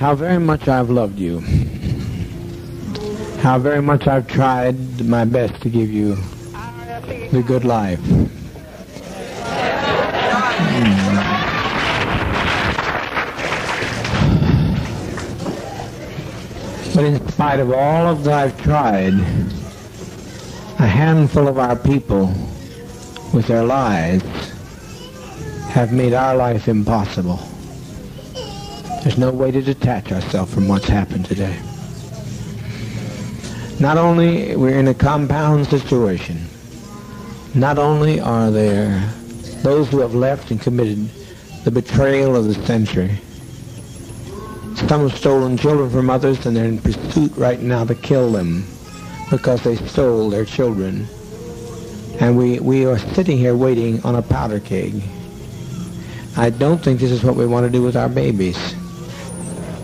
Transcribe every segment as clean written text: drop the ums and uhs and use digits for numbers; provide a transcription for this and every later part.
how very much I've loved you, how very much I've tried my best to give you the good life. But in spite of all of that I've tried, a handful of our people, with their lies, have made our life impossible. There's no way to detach ourselves from what's happened today. Not only we're in a compound situation, not only are there those who have left and committed the betrayal of the century. Some have stolen children from others, and they're in pursuit right now to kill them because they stole their children. And we are sitting here waiting on a powder keg. I don't think this is what we want to do with our babies.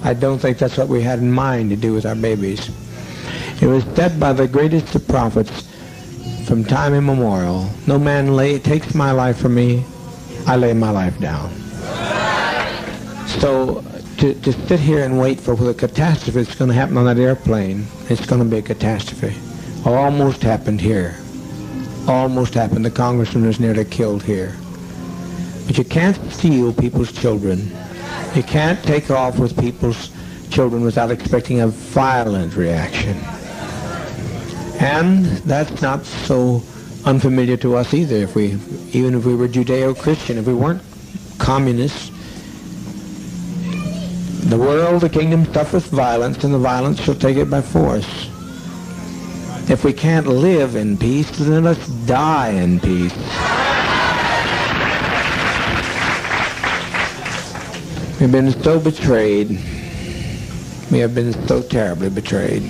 I don't think that's what we had in mind to do with our babies. It was said by the greatest of prophets from time immemorial, no man takes my life from me, I lay my life down. So to sit here and wait for the catastrophe that's going to happen on that airplane, it's going to be a catastrophe. Almost happened here. Almost happened. The congressman was nearly killed here. But you can't steal people's children. You can't take off with people's children without expecting a violent reaction. And that's not so unfamiliar to us either. Even if we were Judeo-Christian, if we weren't communists, the world, the kingdom suffereth violence, and the violence shall take it by force. If we can't live in peace, then let's die in peace. We've been so betrayed. We have been so terribly betrayed.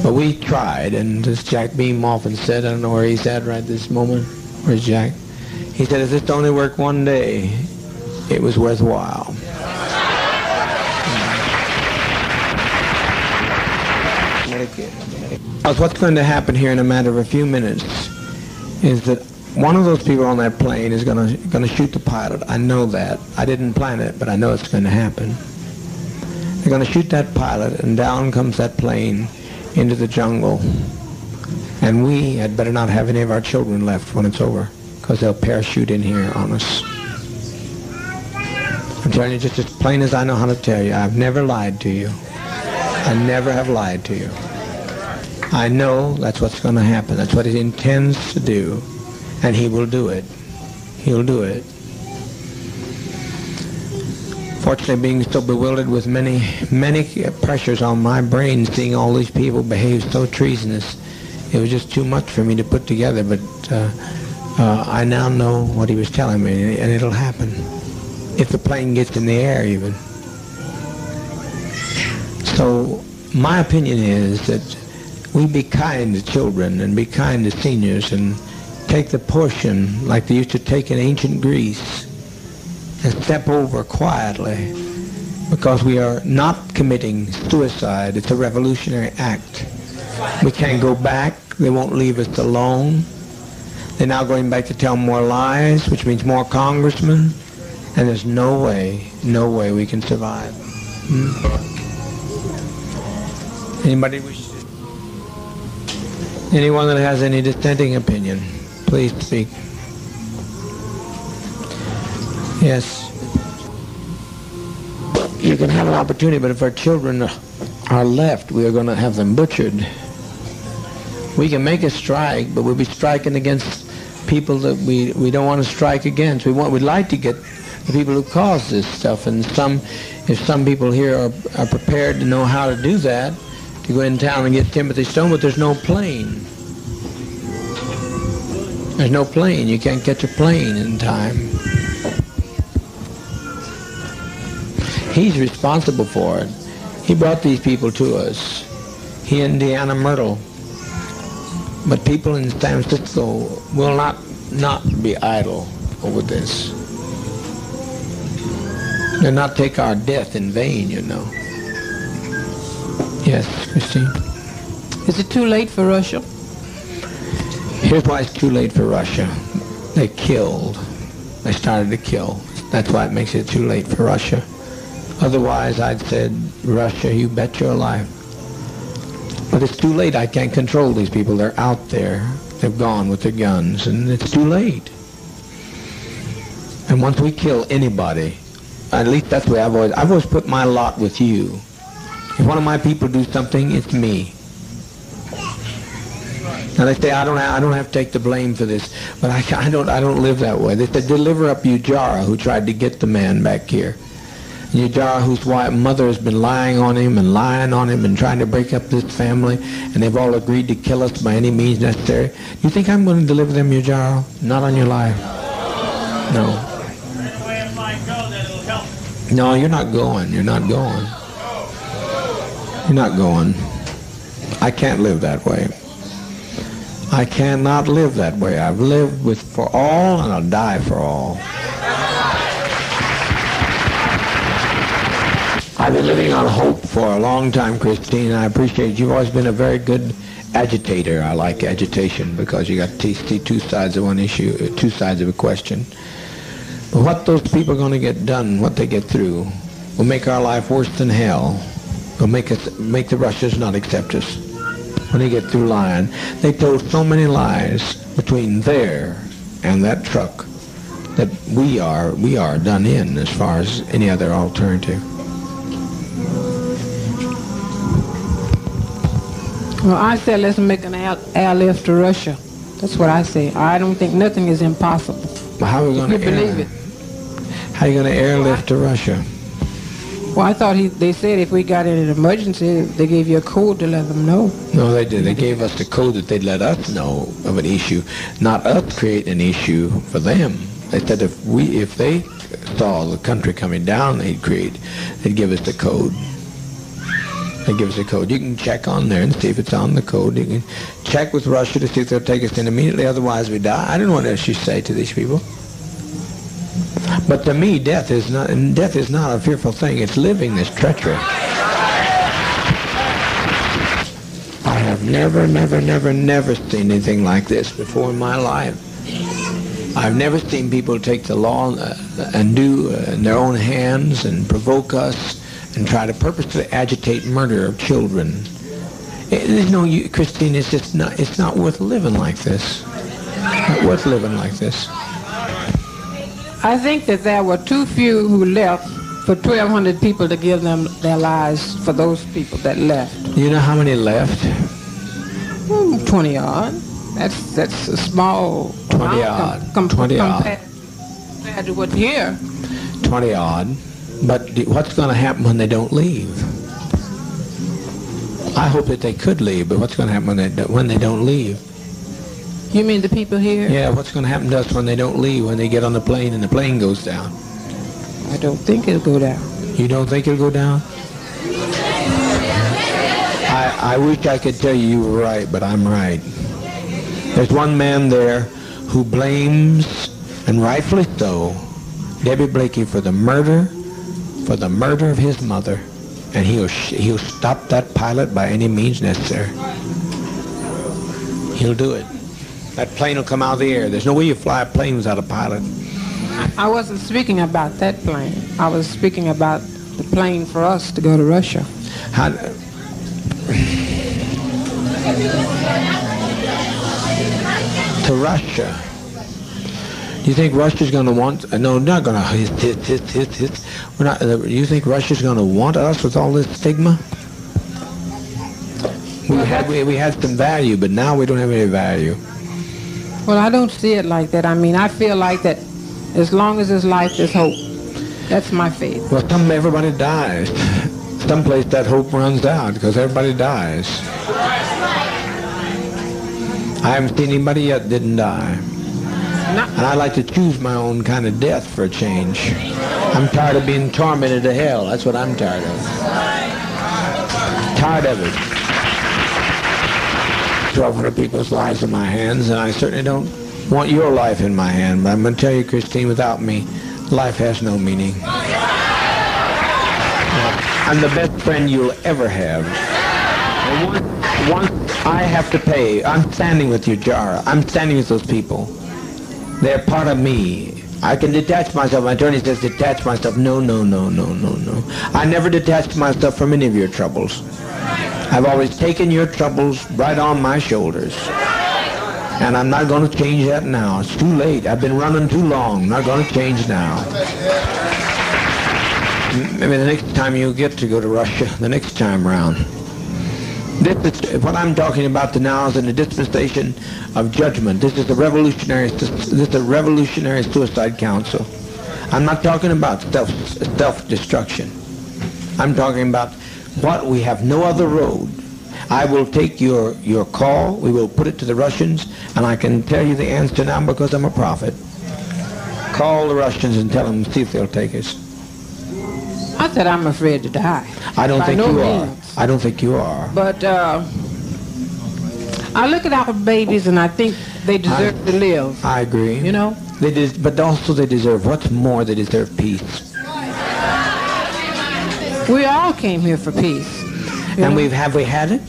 But we tried, and as Jack Beam often said, I don't know where he's at right this moment. Where's Jack? He said, if this only worked one day, it was worthwhile. What's going to happen here in a matter of a few minutes is that one of those people on that plane is going to shoot the pilot. I know that. I didn't plan it, but I know it's going to happen. They're going to shoot that pilot, and down comes that plane into the jungle. And we had better not have any of our children left when it's over, because they'll parachute in here on us. I'm telling you just as plain as I know how to tell you. I've never lied to you. I never have lied to you. I know that's what's going to happen. That's what he intends to do. And he will do it. He'll do it. Fortunately, being so bewildered with many pressures on my brain, seeing all these people behave so treasonous, it was just too much for me to put together. But I now know what he was telling me, and it'll happen. If the plane gets in the air, even. So my opinion is that we be kind to children and be kind to seniors and take the portion like they used to take in ancient Greece and step over quietly, because we are not committing suicide. It's a revolutionary act. We can't go back. They won't leave us alone. They're now going back to tell more lies, which means more congressmen, and there's no way we can survive. Anybody wish to? Anyone that has any dissenting opinion, please speak. Yes. You can have an opportunity, but if our children are left, we are going to have them butchered. We can make a strike, but we'll be striking against people that we don't want to strike against. We'd like to get the people who caused this stuff, and if some people here are prepared to know how to do that, to go in town and get Timothy Stone, but there's no plane. There's no plane. You can't catch a plane in time. He's responsible for it. He brought these people to us. He and Deanna Myrtle. But people in San Francisco will not be idle over this. They'll not take our death in vain, you know. Yes, Christine? Is it too late for Russia? Here's why it's too late for Russia. They killed. They started to kill. That's why it makes it too late for Russia. Otherwise, I'd said, Russia, you bet your life. But it's too late. I can't control these people. They're out there. They've gone with their guns, and it's too late. And once we kill anybody, at least that's the way I've always put my lot with you. If one of my people do something, it's me. Now they say I don't have to take the blame for this, but I don't live that way. They said deliver up Ujara, who tried to get the man back here. Ujara, whose mother has been lying on him and trying to break up this family, and they've all agreed to kill us by any means necessary. You think I'm going to deliver them, Ujara? Not on your life. No. No, you're not going. You're not going. You're not going. I can't live that way. I cannot live that way. I've lived for all, and I'll die for all. I've been living on hope for a long time, Christine, and I appreciate it. You've always been a very good agitator. I like agitation because you got to see two sides of one issue, two sides of a question. But what those people are going to get done, what they get through, will make our life worse than hell. Will make the Russians not accept us when they get through lying. They told so many lies between there and that truck that we are done in as far as any other alternative. Well, I said let's make an airlift to Russia. That's what I say. I don't think nothing is impossible. Well, how are we going to believe it? How are you going to airlift to Russia? Well, I thought they said if we got in an emergency, they gave you a code to let them know. No, they did. They gave us the code that they'd let us know of an issue, not us create an issue for them. They said if they saw the country coming down, they'd give us the code. They give us a code. You can check on there and see if it's on the code. You can check with Russia to see if they'll take us in immediately, otherwise we die. I don't know what else you say to these people. But to me, death is not a fearful thing. It's living this treachery. I have never seen anything like this before in my life. I've never seen people take the law and do in their own hands and provoke us and try to purposely agitate murder of children. There's no, Christine, it's not worth living like this. Not worth living like this. I think that there were too few who left for 1,200 people to give them their lives for those people that left. You know how many left? 20 odd. That's a small 20 odd. Compared to what's here. 20 odd. But what's going to happen when they don't leave? I hope that they could leave, but what's going to happen when they don't leave? You mean the people here? Yeah, what's going to happen to us when they don't leave, when they get on the plane and the plane goes down? I don't think it'll go down. You don't think it'll go down? I wish I could tell you were right, but I'm right. There's one man there who blames, and rightfully so, Debbie Blakey for the murder of his mother, and he'll stop that pilot by any means necessary. He'll do it. That plane will come out of the air. There's no way you fly a plane without a pilot. I wasn't speaking about that plane. I was speaking about the plane for us to go to Russia. To Russia. Do you think Russia's going to want? No, not going to. We're not. You think Russia's going to want us with all this stigma? We had some value, but now we don't have any value. Well, I don't see it like that. I mean, I feel like that as long as there's life, there's hope. That's my faith. Well, everybody dies. Someplace that hope runs out because everybody dies. I haven't seen anybody yet that didn't die. And I like to choose my own kind of death for a change. I'm tired of being tormented to hell. That's what I'm tired of. Tired of it. 1,200 people's lives in my hands, and I certainly don't want your life in my hand. But I'm going to tell you, Christine, without me, life has no meaning. I'm the best friend you'll ever have. And once I have to pay, I'm standing with you, Jara. I'm standing with those people. They're part of me. I can detach myself. My attorney says detach myself. No, no, no, no, no, no. I never detached myself from any of your troubles. I've always taken your troubles right on my shoulders. And I'm not going to change that now. It's too late. I've been running too long. I'm not going to change now. Maybe the next time you get to go to Russia, the next time round. This is what I'm talking about now is in the dispensation of judgment. This is a revolutionary suicide council. I'm not talking about self-destruction. I'm talking about what we have no other road. I will take your call. We will put it to the Russians, and I can tell you the answer now because I'm a prophet. Call the Russians and tell them, see if they'll take us. I said I'm afraid to die. I don't think you are. means. I don't think you are. But I look at our babies and I think they deserve to live. I agree. You know? But also they deserve, what's more, they deserve peace. We all came here for peace. And have we had it?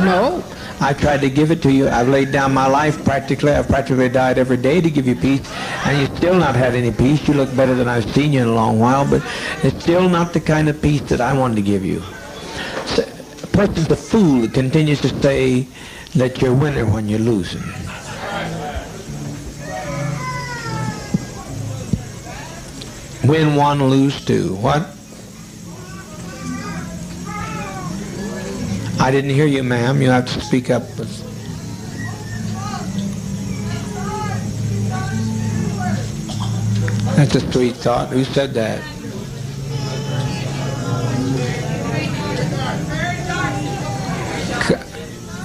No. I tried to give it to you. I've laid down my life practically. I've practically died every day to give you peace. And you've still not had any peace. You look better than I've seen you in a long while, but it's still not the kind of peace that I wanted to give you. So, a person's a fool that continues to say that you're a winner when you're losing. Win one, lose two. What? I didn't hear you, ma'am. You have to speak up. That's a sweet thought. Who said that?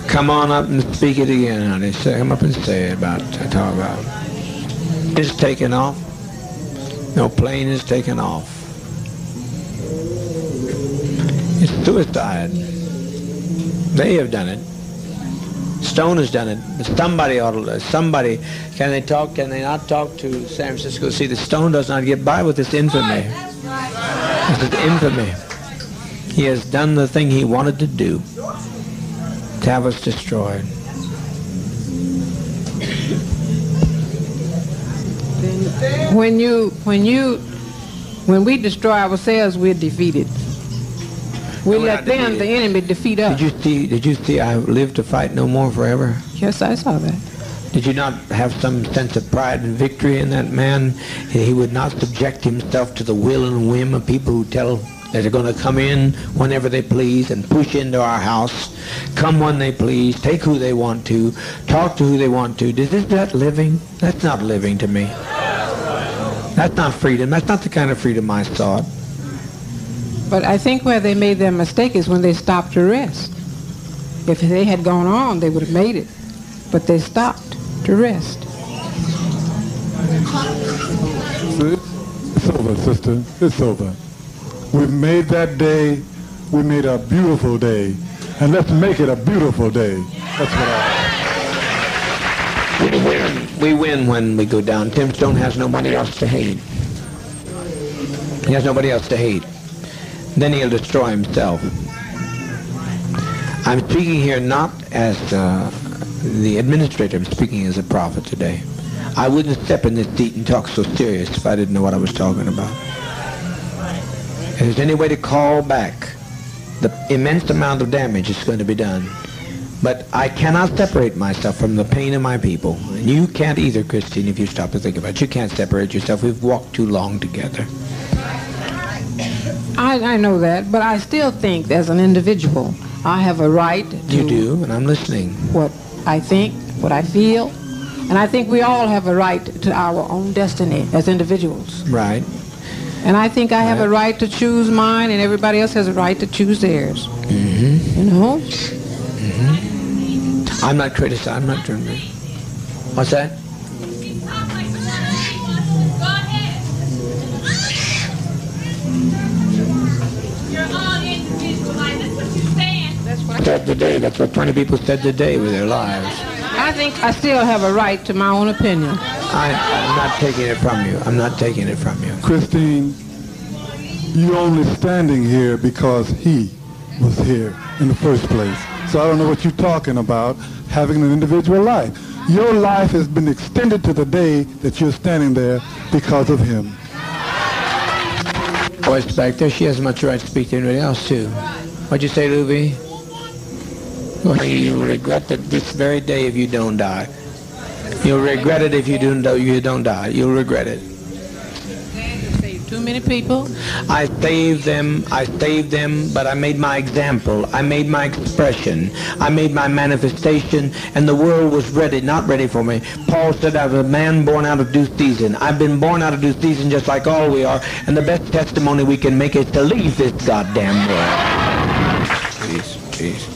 Come on up and speak it again, honey. Come up and say it talk about. It's taken off. No plane is taken off. It's suicide. They have done it. Stone has done it. But somebody ought to. Somebody. Can they talk? Can they not talk to San Francisco? See, the Stone does not get by with this infamy. This is infamy. He has done the thing he wanted to do. To have us destroyed. When we destroy ourselves, we're defeated. We let the enemy defeat us. Did you see I live to fight no more forever? Yes, I saw that. Did you not have some sense of pride and victory in that man? He would not subject himself to the will and whim of people who tell that they're going to come in whenever they please and push into our house, come when they please, take who they want to, talk to who they want to. Is that living? That's not living to me. That's not freedom. That's not the kind of freedom I sought. But I think where they made their mistake is when they stopped to rest. If they had gone on, they would have made it. But they stopped to rest. It's over, sister. It's over. We've made that day, we made a beautiful day. And let's make it a beautiful day. That's what We win when we go down. Tim Stone has nobody else to hate. He has nobody else to hate. Then he'll destroy himself. I'm speaking here not as the administrator. I'm speaking as a prophet today. I wouldn't step in this seat and talk so serious if I didn't know what I was talking about. If there's any way to call back the immense amount of damage that's going to be done. But I cannot separate myself from the pain of my people. And you can't either, Christine, if you stop to think about it. You can't separate yourself. We've walked too long together. I know that, but I still think as an individual, I have a right to... You do, and I'm listening. What I think, what I feel, and I think we all have a right to our own destiny as individuals. Right. And I think I have a right to choose mine, and everybody else has a right to choose theirs. Mm-hmm. You know? Mm-hmm. I'm not criticizing. I'm not doing this. What's that? Said today. That's what 20 people said today with their lives. I think I still have a right to my own opinion. I'm not taking it from you. I'm not taking it from you. Christine, you're only standing here because he was here in the first place. So I don't know what you're talking about, having an individual life. Your life has been extended to the day that you're standing there because of him. Voice back there, she has much right to speak to anybody else too. What'd you say, Luby? Well, you'll regret that this very day if you don't die. You'll regret it if you don't die. You'll regret it. Too many people. I saved them, but I made my example. I made my expression. I made my manifestation, and the world was ready, not ready for me. Paul said, I was a man born out of due season. I've been born out of due season just like all we are, and the best testimony we can make is to leave this goddamn world. Please, please.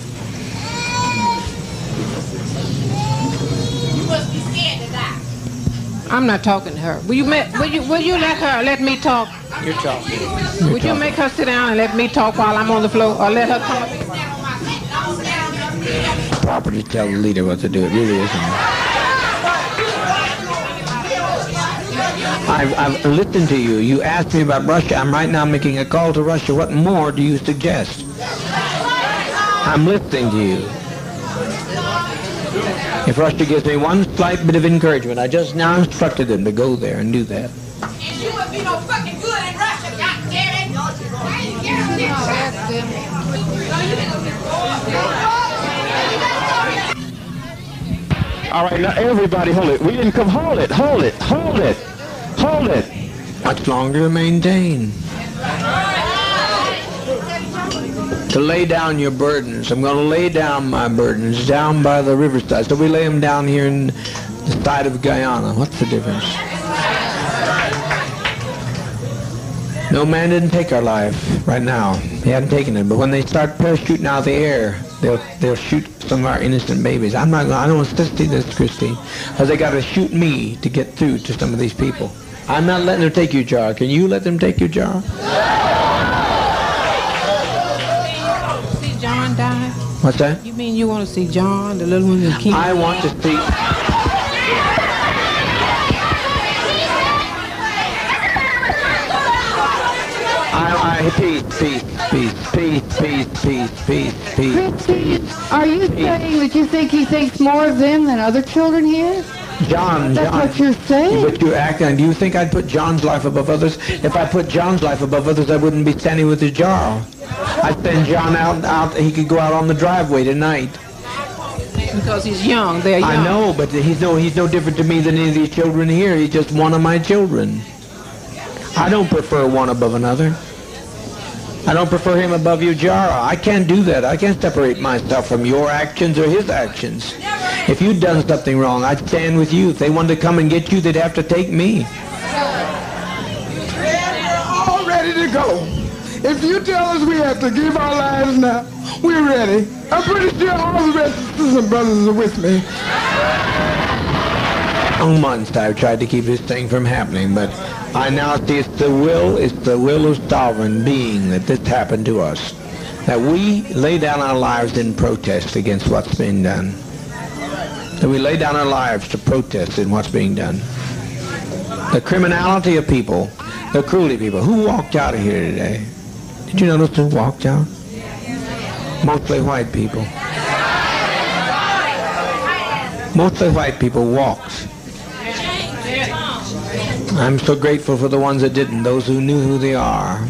I'm not talking to her. Will you let her let me talk? You're talking. Would you make her sit down and let me talk while I'm on the floor, or let her come up? It's proper to tell the leader what to do. It really isn't. I've listened to you. You asked me about Russia. I'm right now making a call to Russia. What more do you suggest? I'm listening to you. If Russia gives me one slight bit of encouragement, I just now instructed them to go there and do that. And you would be no fucking good in Russia, goddammit! All right, now everybody hold it. We didn't come, hold it, hold it, hold it, hold it. Much longer to maintain. To lay down your burdens. I'm going to lay down my burdens down by the riverside. So we lay them down here in the side of Guyana. What's the difference? No man didn't take our life right now. He hadn't taken it. But when they start parachuting out of the air, they'll shoot some of our innocent babies. I don't want to see this, Christine, because they got to shoot me to get through to some of these people. I'm not letting them take your jar. Can you let them take your jar? Die? What's that? You mean you want to see John, the little one that keeps... I want to see... Peace. Christine, are you saying that you think he thinks more of them than other children here? That's what you're saying. But you're acting. Do you think I'd put John's life above others? If I put John's life above others, I wouldn't be standing with his jar. I'd send John out. He could go out on the driveway tonight. Because he's young. They're young. I know, but he's no different to me than any of these children here. He's just one of my children. I don't prefer one above another. I don't prefer him above your jar. I can't do that. I can't separate myself from your actions or his actions. If you'd done something wrong, I'd stand with you. If they wanted to come and get you, they'd have to take me. We're all ready to go. If you tell us we have to give our lives now, we're ready. I'm pretty sure all the rest of the sisters and brothers are with me. For months I've tried to keep this thing from happening, but I now see it's the will of sovereign being that this happened to us. That we lay down our lives in protest against what's being done. That we lay down our lives to protest in what's being done. The criminality of people, the cruelty of people. Who walked out of here today? Did you notice who walked out? Mostly white people. Mostly white people walked. I'm so grateful for the ones that didn't, those who knew who they are.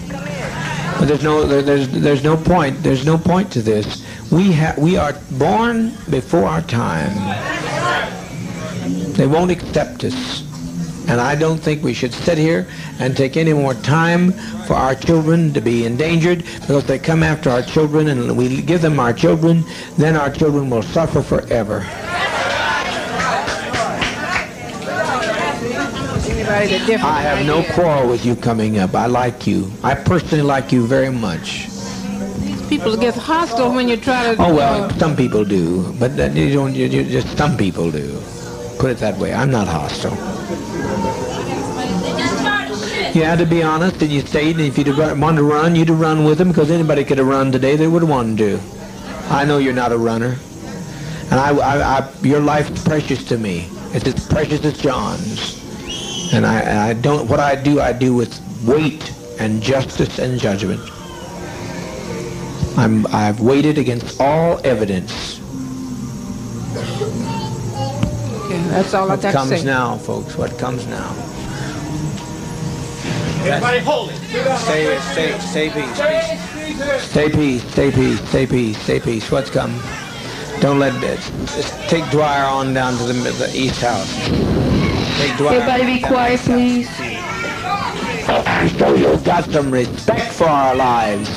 But there's no point. There's no point to this. We are born before our time. They won't accept us. And I don't think we should sit here and take any more time for our children to be endangered, because they come after our children and we give them our children, then our children will suffer forever. I have no quarrel with you coming up. I like you. I personally like you very much. These people get hostile when you try to... Oh, well, some people do. But you don't, you just some people do. Put it that way. I'm not hostile. You had to be honest, and you stayed, and if you'd wanted to run, you'd have run with them, because anybody could have run today. They would have wanted to. I know you're not a runner. And your life's precious to me. It's as precious as John's. And I don't, what I do with weight and justice and judgment. I've weighted against all evidence. Okay, That's all I got to say. What comes now, folks? What comes now? Everybody hold it. Stay peace. Stay peace. Stay peace. Stay peace. Stay peace. What's come? Don't let it. Just take Dwyer on down to the east house. Take Dwyer. Everybody be quiet, please. So you've got some respect for our lives.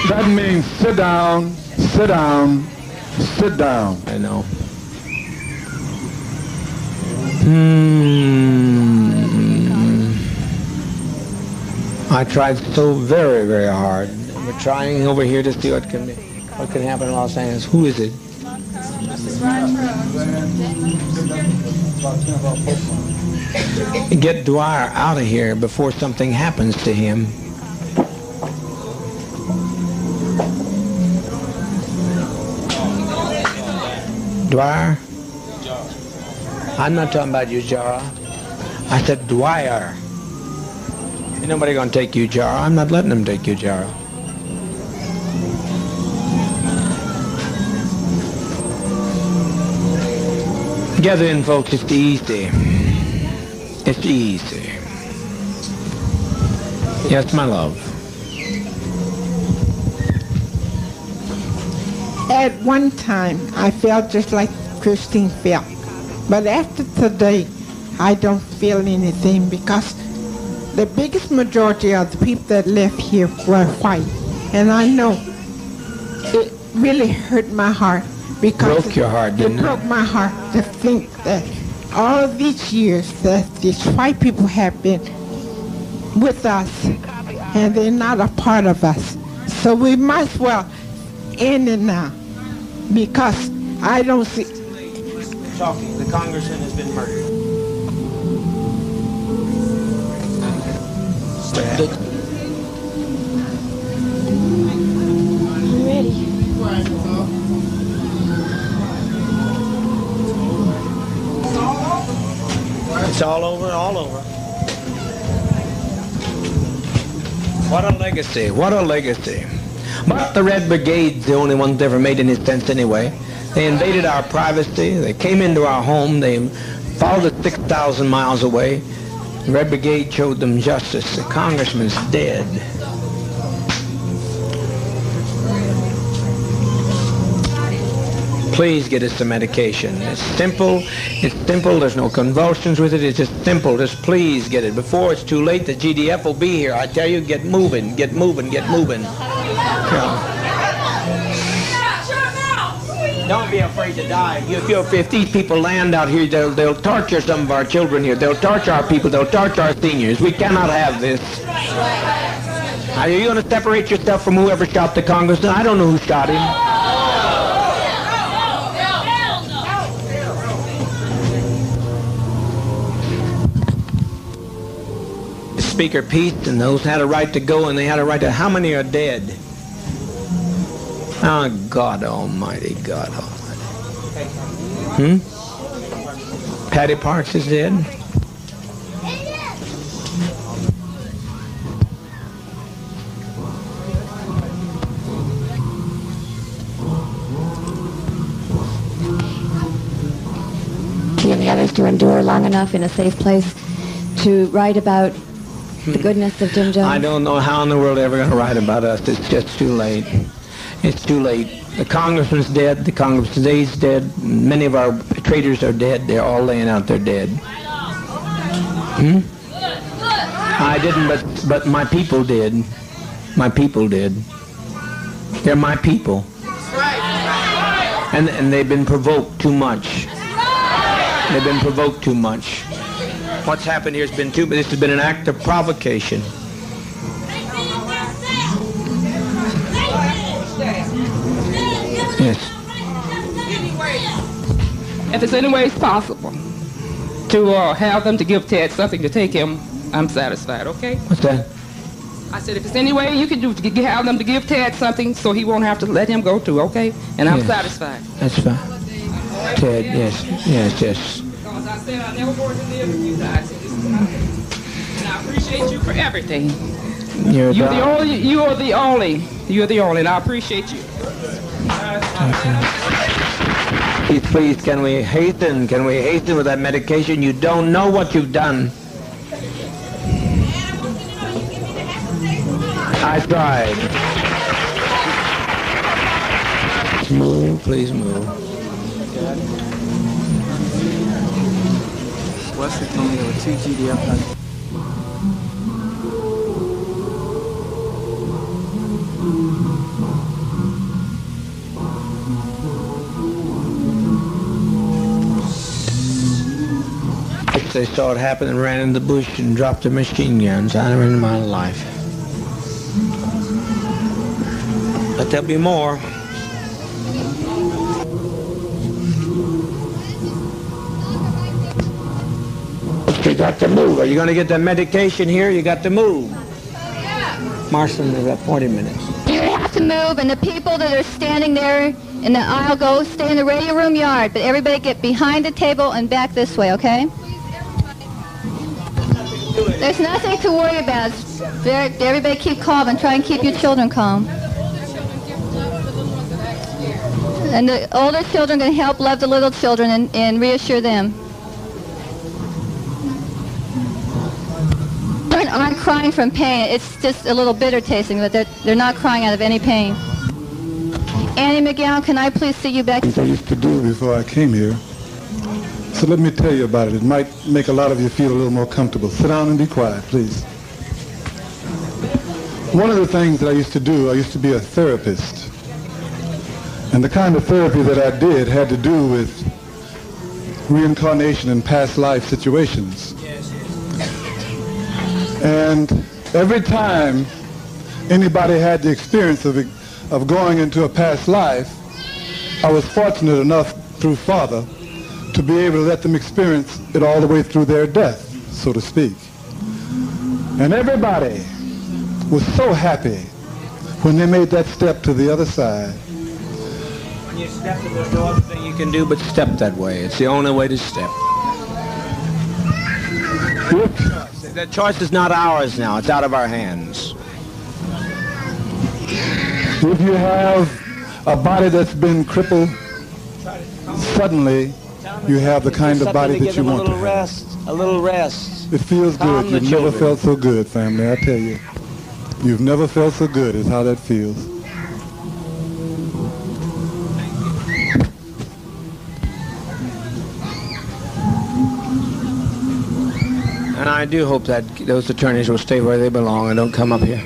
That means sit down, sit down, sit down. I know. I tried so very, very hard. We're trying over here to see what can happen in Los Angeles. Who is it? Get Dwyer out of here before something happens to him. Dwyer? I'm not talking about you, Jara. I said Dwyer. Ain't nobody gonna take you, Jara. I'm not letting them take you, Jara. Gather in, folks. It's easy. It's easy. Yes, my love. At one time, I felt just like Christine felt. But after today, I don't feel anything because the biggest majority of the people that left here were white. And I know it really hurt my heart because broke your heart, didn't it? It broke my heart to think that all of these years that these white people have been with us and they're not a part of us. So we might as well end it now because I don't see... Talking, the congressman has been murdered. It's all over, all over. What a legacy, what a legacy. But the Red Brigade's the only ones that ever made any sense anyway. They invaded our privacy, they came into our home, they followed us 6,000 miles away. The Red Brigade showed them justice. The congressman's dead. Please get us some medication. It's simple, there's no convulsions with it, it's just simple, just please get it. Before it's too late, the GDF will be here. I tell you, get moving, get moving, get moving. Don't be afraid to die. If these people land out here, they'll torture some of our children here. They'll torture our people, they'll torture our seniors. We cannot have this. Are you going to separate yourself from whoever shot the congressman? I don't know who shot him. Speaker Pete and those had a right to go, and they had a right to... How many are dead? Oh, God Almighty, God Almighty. Patty Parks is dead? The others to endure long enough in a safe place to write about the goodness of Jim Jones? I don't know how in the world they're ever going to write about us. It's just too late. It's too late. The congressman's dead. The congressman's dead. Many of our traitors are dead. They're all laying out there dead. I didn't, but my people did. My people did. They're my people. And they've been provoked too much. They've been provoked too much. What's happened here has been this has been an act of provocation. Yes. If it's any ways possible to have them to give Ted something to take him, I'm satisfied, okay? What's that? I said, if it's any way you can do to have them to give Ted something so he won't have to let him go too, okay? And I'm satisfied. That's fine. Ted, yes, yes, yes. Because I said I never wanted to live with you guys. And I appreciate you for everything. You're the only, and I appreciate you. Please, can we hasten? Can we hasten with that medication? You don't know what you've done. I tried. Move, please move. What's it coming with 2 GDF? They saw it happen and ran in the bush and dropped their machine guns. I never in my life. But there'll be more. You got to move. Are you going to get the medication here? You got to move. Marston, we've got 40 minutes. You have to move, and the people that are standing there in the aisle go stay in the radio room yard, but everybody get behind the table and back this way, okay? There's nothing to worry about. Everybody keep calm and try and keep your children calm. And the older children can help love the little children and reassure them. Children aren't crying from pain. It's just a little bitter tasting, but they're not crying out of any pain. Annie McGowan, can I please see you back? I used to do before I came here. So let me tell you about it. It might make a lot of you feel a little more comfortable. Sit down and be quiet, please. One of the things that I used to do, I used to be a therapist. And the kind of therapy that I did had to do with reincarnation and past life situations. And every time anybody had the experience of going into a past life, I was fortunate enough through Father to be able to let them experience it all the way through their death, so to speak. And everybody was so happy when they made that step to the other side. When you step, there's no other thing you can do but step that way. It's the only way to step. The choice is not ours now. It's out of our hands. If you have a body that's been crippled, suddenly you have the kind of body that you want to have. A little rest. It feels good. You've never felt so good, family, I tell you. You've never felt so good is how that feels. And I do hope that those attorneys will stay where they belong and don't come up here.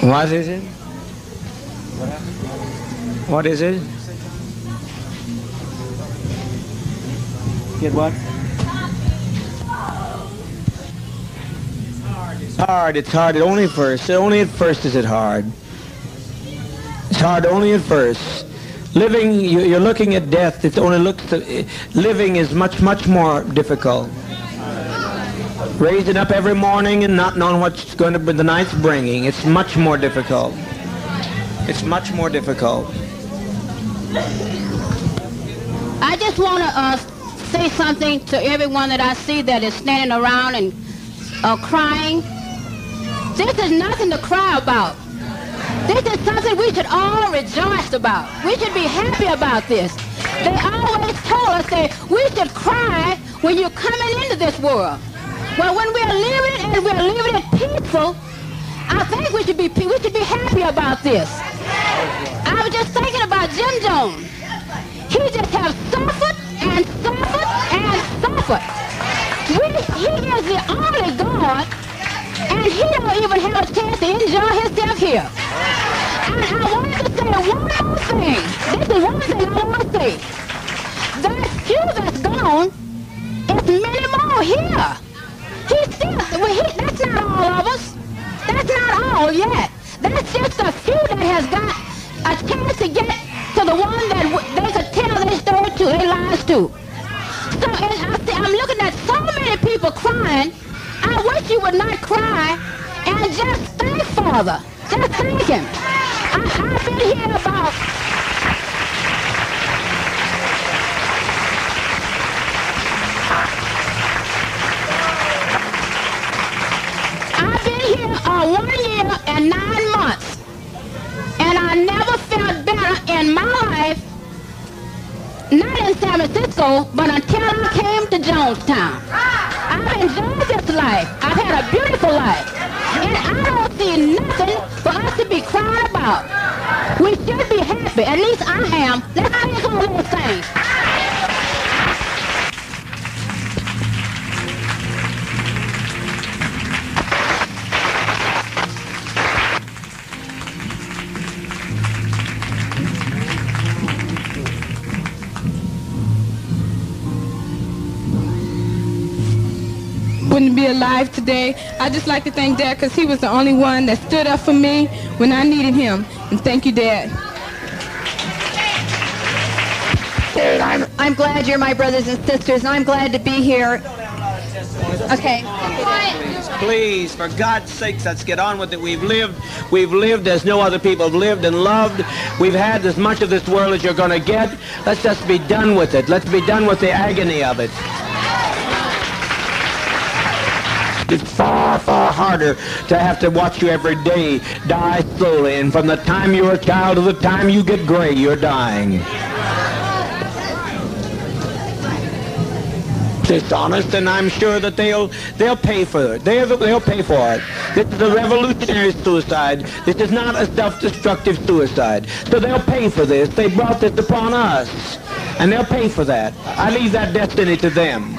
What is it? What is it? Get what? It's hard. Only at first. Only at first is it hard. It's hard only at first. Living, you're looking at death. It only looks. Living is much more difficult. Raising up every morning and not knowing what's going to be the night's bringing. It's much more difficult. It's much more difficult. I just want to say something to everyone that I see that is standing around and crying. This is nothing to cry about. This is something we should all rejoice about. We should be happy about this. They always told us that we should cry when you're coming into this world. Well, when we're living and we're living it peaceful, I think we should be happy about this. I was just thinking about Jim Jones. He just has suffered and suffered and suffered. He is the only God, and he don't even have a chance to enjoy himself here. And I wanted to say one more thing. This is one thing I want to say. That few that's gone, it's many more here. That's not all of us. That's not all yet. That's just a few that has got a chance to get to the one that they could tell their story to, their lives to. So I'm looking at so many people crying. I wish you would not cry and just thank Father. Just thank him. I've been here about... I've been here 1 year 9 months. And I never felt better in my life, not in San Francisco, but until I came to Jonestown. I've enjoyed this life. I've had a beautiful life. And I don't see nothing for us to be crying about. We should be happy. At least I am. Let's sing some little things. Wouldn't be alive today. I'd just like to thank Dad because he was the only one that stood up for me when I needed him. And thank you, Dad. I'm glad you're my brothers and sisters, and I'm glad to be here. Okay. Please, for God's sakes, let's get on with it. We've lived as no other people have lived and loved. We've had as much of this world as you're going to get. Let's just be done with it. Let's be done with the agony of it. It's far, far harder to have to watch you every day die slowly. And from the time you're a child to the time you get gray, you're dying. Dishonest, and I'm sure that they'll pay for it. They'll pay for it. This is a revolutionary suicide. This is not a self-destructive suicide. So they'll pay for this. They brought this upon us, and they'll pay for that. I leave that destiny to them.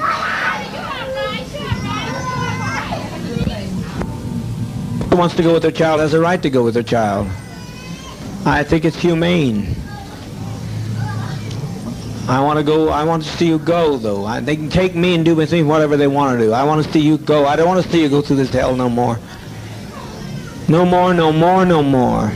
Who wants to go with their child has a right to go with their child. I think it's humane. I want to see you go, though. They can take me and do with me whatever they want to do. I want to see you go. I don't want to see you go through this hell no more. No more, no more, no more.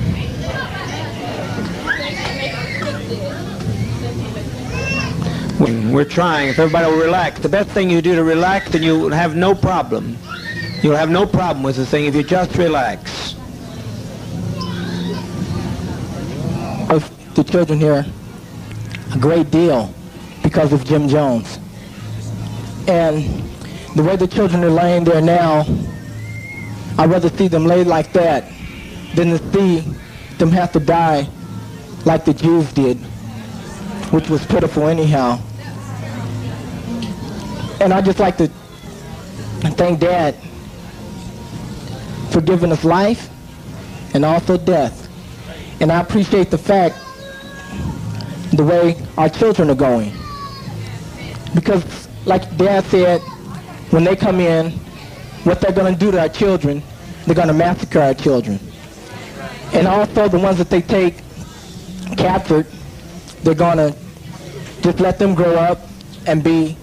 We're trying. If everybody will relax. The best thing you do to relax, and you'll have no problem. You'll have no problem with the thing if you just relax. Of the children here, a great deal because of Jim Jones. And the way the children are laying there now, I'd rather see them lay like that than to see them have to die like the Jews did, which was pitiful anyhow. And I'd just like to thank Dad for giving us life and also death. And I appreciate the fact the way our children are going. Because like Dad said, when they come in, what they're going to do to our children, they're going to massacre our children. And also the ones that they take captured, they're going to just let them grow up and be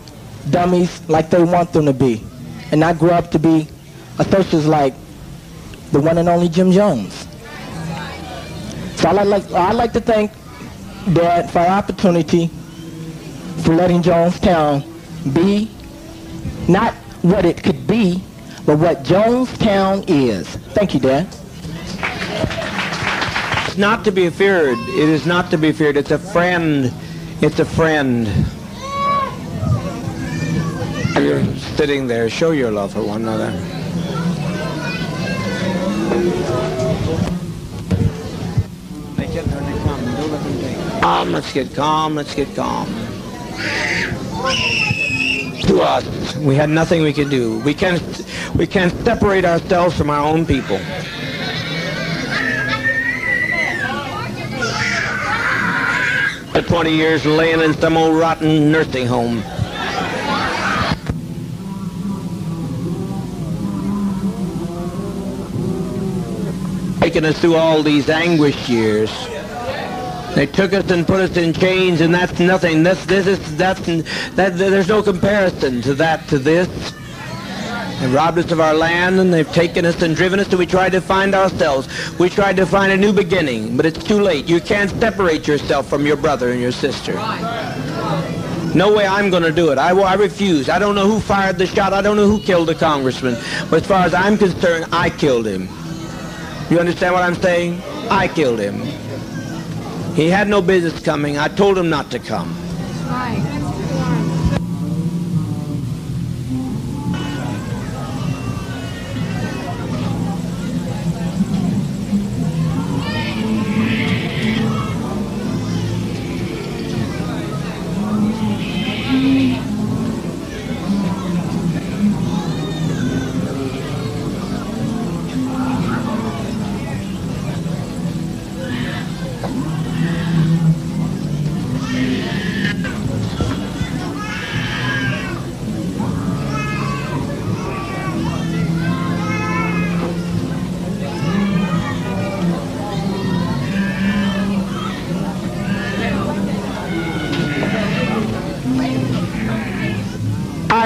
dummies like they want them to be, and not grow up to be associates like the one and only Jim Jones. So I'd like to thank Dad for our opportunity for letting Jonestown be not what it could be, but what Jonestown is. Thank you, Dad. It's not to be feared. It is not to be feared. It's a friend. It's a friend. You're sitting there. Show your love for one another. Let's get calm. Let's get calm. To us, we had nothing we could do. We can't separate ourselves from our own people. For 20 years laying in some old rotten nursing home. Taking us through all these anguish years. They took us and put us in chains, and that's nothing. There's no comparison to that, to this. They robbed us of our land, and they've taken us and driven us, and we tried to find ourselves. We tried to find a new beginning, but it's too late. You can't separate yourself from your brother and your sister. No way I'm going to do it. I refuse. I don't know who fired the shot. I don't know who killed the congressman. But as far as I'm concerned, I killed him. You understand what I'm saying? I killed him. He had no business coming. I told him not to come.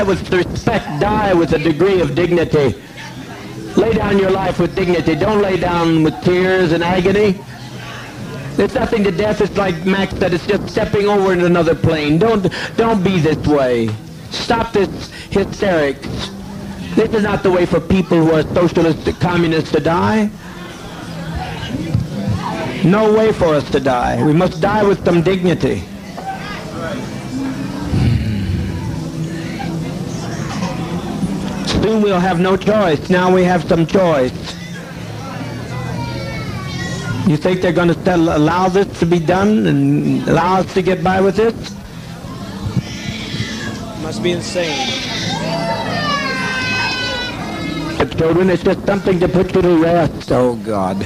with respect. Die with a degree of dignity. Lay down your life with dignity. Don't lay down with tears and agony. There's nothing to death. It's like Max said, it's just stepping over into another plane. Don't be this way. Stop this hysterics. This is not the way for people who are socialist, communists to die. No way for us to die. We must die with some dignity. Soon we'll have no choice. Now we have some choice. You think they're going to allow this to be done and allow us to get by with this? Must be insane. Children, it's just something to put you to rest. Oh, God.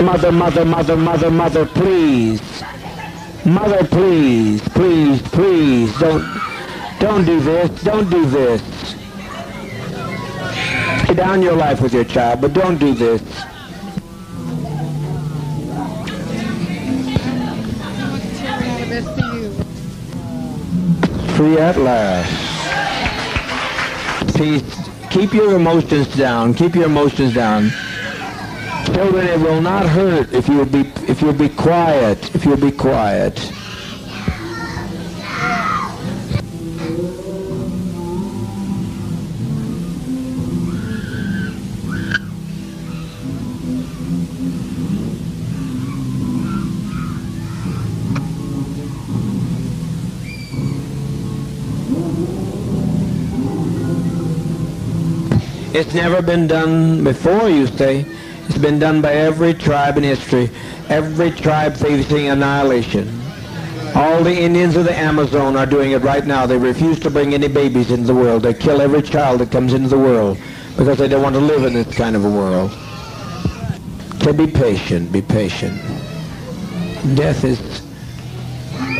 Mother, mother, mother, mother, mother, please. Mother, please, please, please, don't do this, don't do this. Lay down your life with your child, but don't do this. Free at last. Please, keep your emotions down, keep your emotions down. Children, it will not hurt if you'll be quiet, if you'll be quiet. It's never been done before, you say. It's been done by every tribe in history. Every tribe facing annihilation. All the Indians of the Amazon are doing it right now. They refuse to bring any babies into the world. They kill every child that comes into the world because they don't want to live in this kind of a world. So be patient, be patient. Death is,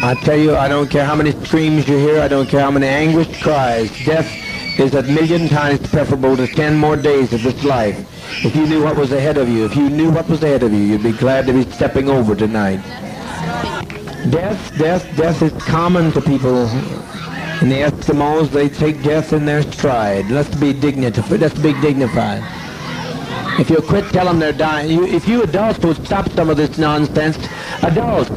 I tell you, I don't care how many screams you hear, I don't care how many anguished cries. Death is a million times preferable to 10 more days of this life. If you knew what was ahead of you, if you knew what was ahead of you, you'd be glad to be stepping over tonight. Death is common to people. And the Eskimos, they take death in their stride. Let's be dignified. If you'll quit telling them they're dying, if you adults would stop some of this nonsense, adults,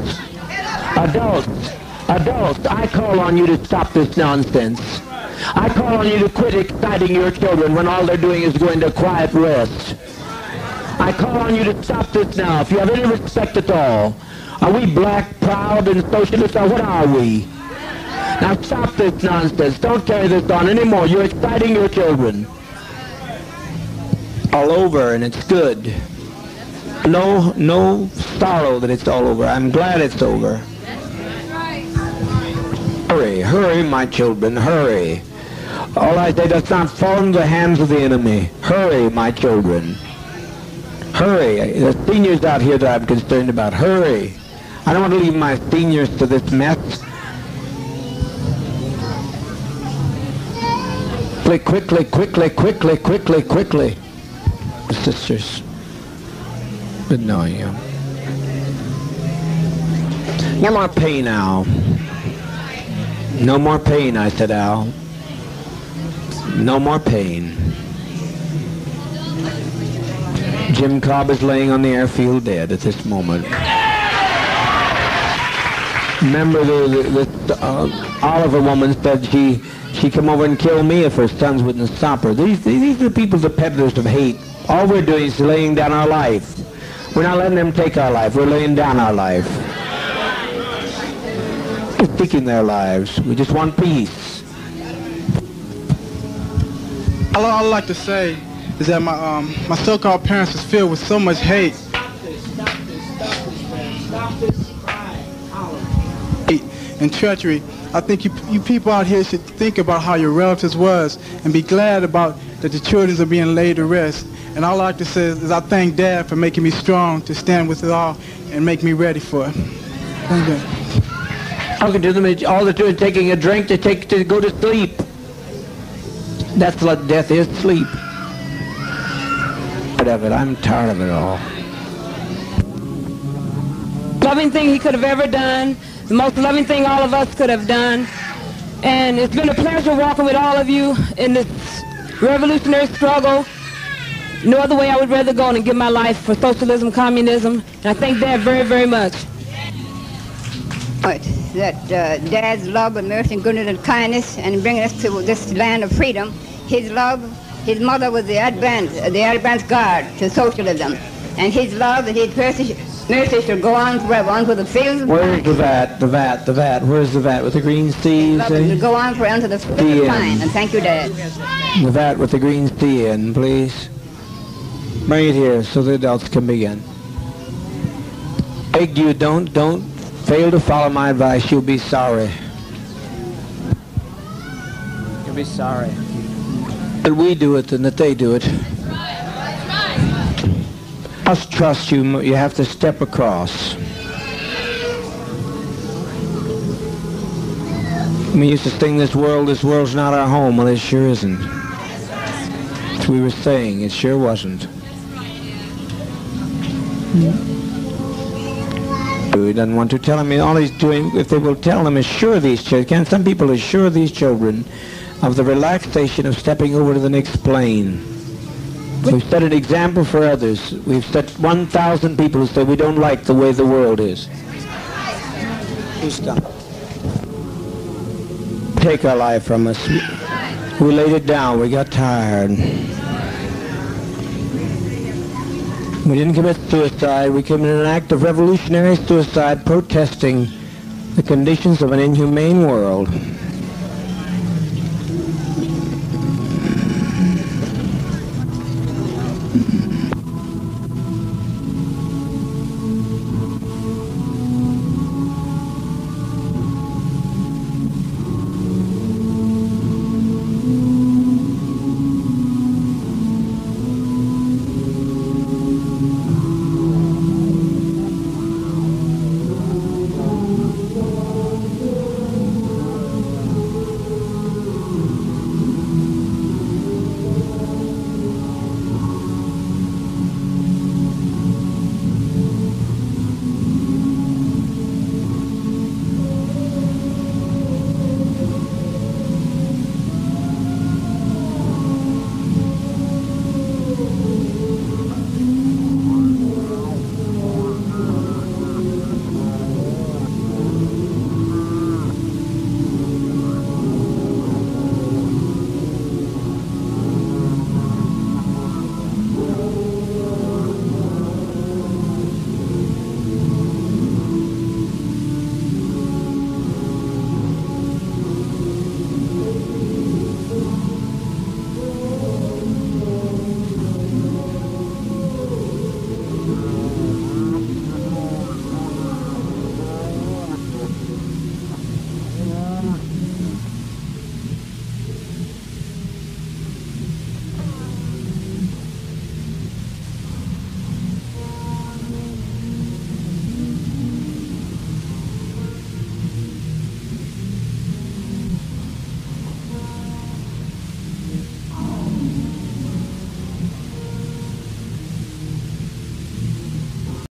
I call on you to stop this nonsense. I call on you to quit exciting your children when all they're doing is going to quiet rest. I call on you to stop this now. If you have any respect at all, are we black, proud, and socialist, or what are we? Now stop this nonsense. Don't carry this on anymore. You're exciting your children. All over, and it's good. No sorrow that it's all over. I'm glad it's over. Hurry, hurry, my children, hurry. All I say, does not fall into the hands of the enemy. Hurry, my children. Hurry. The seniors out here that I'm concerned about. Hurry. I don't want to leave my seniors to this mess. Quickly, quickly, quickly, quickly, quickly. Sisters, good knowing you. No more pain, Al. No more pain, I said, Al. No more pain. Jim Cobb is laying on the airfield dead at this moment. Remember the Oliver woman said she'd come over and kill me if her sons wouldn't stop her. These are the people, the peddlers of hate. All we're doing is laying down our life. We're not letting them take our life. We're laying down our life. We're seeking their lives. We just want peace. All I'd like to say is that my so-called parents was filled with so much hate. And treachery. I think you people out here should think about how your relatives was and be glad about that the children are being laid to rest. And all I like to say is I thank Dad for making me strong to stand with it all and make me ready for it. Thank you. All they do is taking a drink to go to sleep. That's what death is, sleep. of it. I'm tired of it all. Loving thing he could have ever done, the most loving thing all of us could have done. And it's been a pleasure walking with all of you in this revolutionary struggle. No other way I would rather go than give my life for socialism, communism. And I thank Dad very, very much. That Dad's love and mercy and goodness and kindness and bringing us to this land of freedom, his love, his mother was the advance guard to socialism. And his love and his mercy shall go on forever, on to the fields. Where's the vat? Where's the vat with the green C? Love will go on forever to the fields of pine. And thank you, Dad. The vat with the green C in, please. Bring it here so the adults can begin. Beg you, don't fail to follow my advice. You'll be sorry. You'll be sorry. That we do it than that they do it. Must trust you. You have to step across. We used to sing this world's not our home. Well, it sure isn't. As we were saying, it sure wasn't. He doesn't want to tell him. All he's doing, if they will tell him, assure these children. Some people assure these children of the relaxation of stepping over to the next plane. We've set an example for others. We've set 1,000 people who say we don't like the way the world is. Who's done? Take our life from us. We laid it down. We got tired. We didn't commit suicide. We committed an act of revolutionary suicide protesting the conditions of an inhumane world.